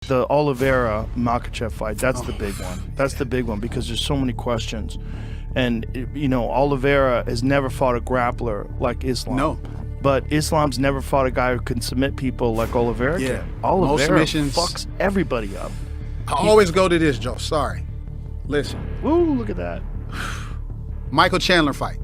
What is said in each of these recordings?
The Oliveira Makhachev fight, that's the big one. That's the big one because there's so many questions. And, you know, Oliveira has never fought a grappler like Islam. No. But Islam's never fought a guy who can submit people like Oliveira can. Oliveira fucks everybody up. I always go to this, Joe. Sorry. Listen. Woo, look at that. Michael Chandler fight.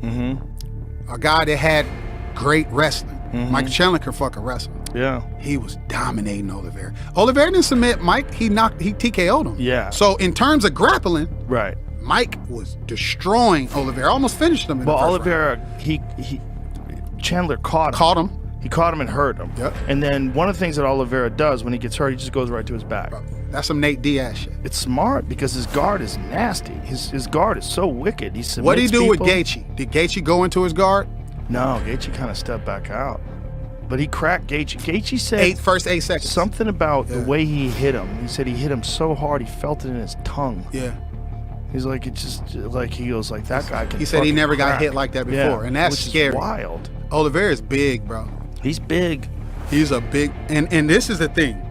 A guy that had great wrestling. Michael Chandler can fucking wrestle. Yeah. He was dominating Oliveira. Oliveira didn't submit Mike. He TKO'd him. Yeah. So in terms of grappling, right, Mike was destroying Oliveira. Almost finished him in the first Oliveira, round. Chandler caught him. He caught him and hurt him. Yep. And then one of the things that Oliveira does when he gets hurt, he just goes right to his back. That's some Nate Diaz shit. It's smart because his guard is nasty. His guard is so wicked. He submits What did he do people. with Gaethje? Did Gaethje go into his guard? No, Gaethje kind of stepped back out. But he cracked Gaethje. Gaethje said first 8 seconds. Something about the way he hit him. He said he hit him so hard he felt it in his tongue. Yeah. He's like, it just like he goes like that guy can. He said he never crack. got hit like that before, Yeah, and that's which scary. Is wild. Oliveira is big, bro. He's big. He's a big, and this is the thing.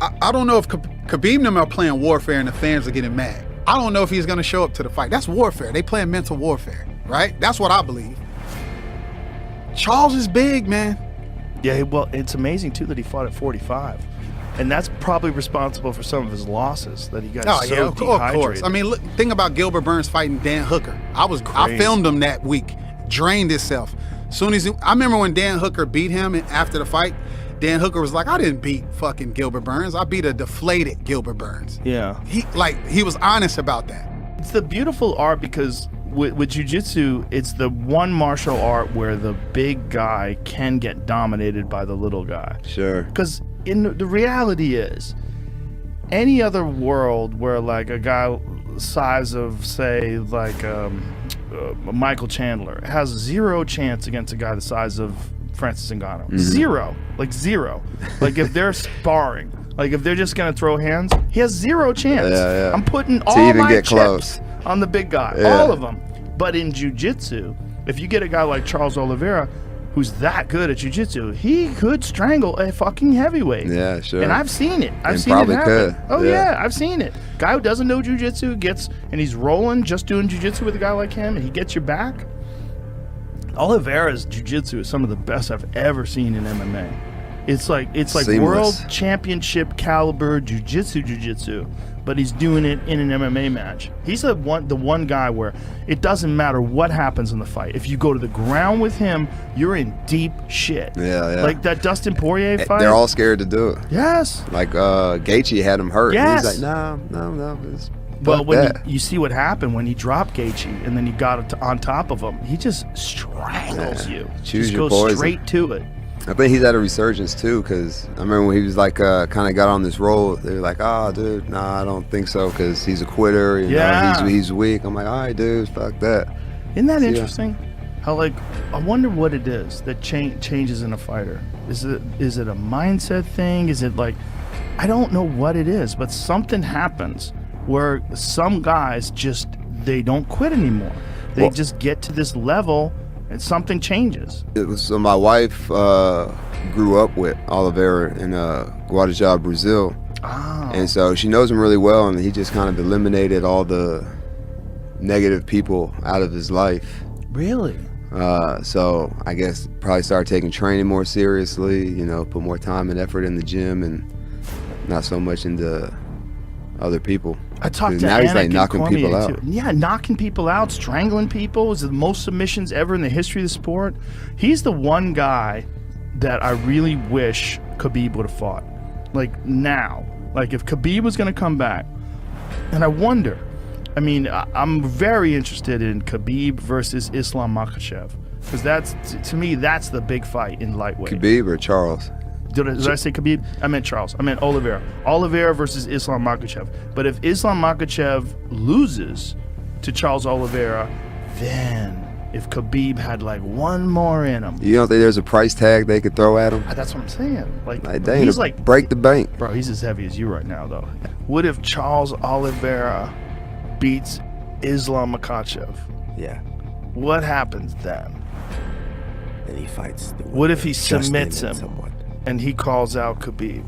I don't know if Khabib and them are playing warfare and the fans are getting mad. I don't know if he's going to show up to the fight. That's warfare. They playing mental warfare, right? That's what I believe. Charles is big, man. Yeah, well, it's amazing too that he fought at 45, and that's probably responsible for some of his losses that he got so of dehydrated. course. I mean, look, think about Gilbert Burns fighting Dan Hooker. I filmed him that week. Drained himself. I remember when Dan Hooker beat him after the fight. Dan Hooker was like, I didn't beat fucking Gilbert Burns. I beat a deflated Gilbert Burns. Yeah. He was honest about that. It's the beautiful art because with jiu-jitsu, it's the one martial art where the big guy can get dominated by the little guy. Sure. Because the reality is, any other world where like a guy size of, say, like Michael Chandler has zero chance against a guy the size of Francis Ngannou. Zero. Like if they're sparring, like if they're just gonna throw hands, he has zero chance. Yeah. I'm putting all my chips close on the big guy, all of them. But in jiu-jitsu, if you get a guy like Charles Oliveira, who's that good at jiu-jitsu, he could strangle a fucking heavyweight. Yeah, sure. And I've seen it. I've seen probably it happen. could. Oh yeah, I've seen it. Guy who doesn't know jiu-jitsu and he's rolling just doing jiu-jitsu with a guy like him, and he gets your back. Oliveira's jiu-jitsu is some of the best I've ever seen in MMA. It's like Seamless. world championship caliber jiu-jitsu, but he's doing it in an MMA match. He's the one guy where it doesn't matter what happens in the fight. If you go to the ground with him, you're in deep shit. Yeah. Like that Dustin Poirier fight. They're all scared to do it. Yes. Like Gaethje had him hurt. Yes. He's like, no. Well, when you see what happened when he dropped Gaethje and then he got on top of him, he just strangles you. Choose just your goes poison. straight to it. I think he's at a resurgence too, because I remember when he was like kind of got on this roll, they were like, oh dude, nah, I don't think so, because he's a quitter, you know, he's weak. I'm like, all right dude, fuck that. Isn't that interesting? How like, I wonder what it is that changes in a fighter. Is it a mindset thing? Is it like, I don't know what it is, but something happens where some guys just, they don't quit anymore. They just get to this level and something changes. So my wife grew up with Oliveira in Guadalajara, Brazil. Oh. And so she knows him really well, and he just kind of eliminated all the negative people out of his life. Really? So I guess probably started taking training more seriously, you know, put more time and effort in the gym and not so much into other people. I talked to now he's like Anik knocking Cormier people out. too. Yeah, knocking people out, strangling people. Is the most submissions ever in the history of the sport. He's the one guy that I really wish Khabib would have fought. Like now, like if Khabib was going to come back, and I wonder. I mean, I'm very interested in Khabib versus Islam Makhachev because that's to me that's the big fight in lightweight. Khabib or Charles? Did I say Khabib? I meant Charles. I meant Oliveira. Oliveira versus Islam Makhachev. But if Islam Makhachev loses to Charles Oliveira, then if Khabib had like one more in him. You don't think there's a price tag they could throw at him? That's what I'm saying. Like he's like break the bank. Bro, he's as heavy as you right now, though. What if Charles Oliveira beats Islam Makhachev? Yeah. What happens then? And he fights. What if he submits him? And he calls out Khabib.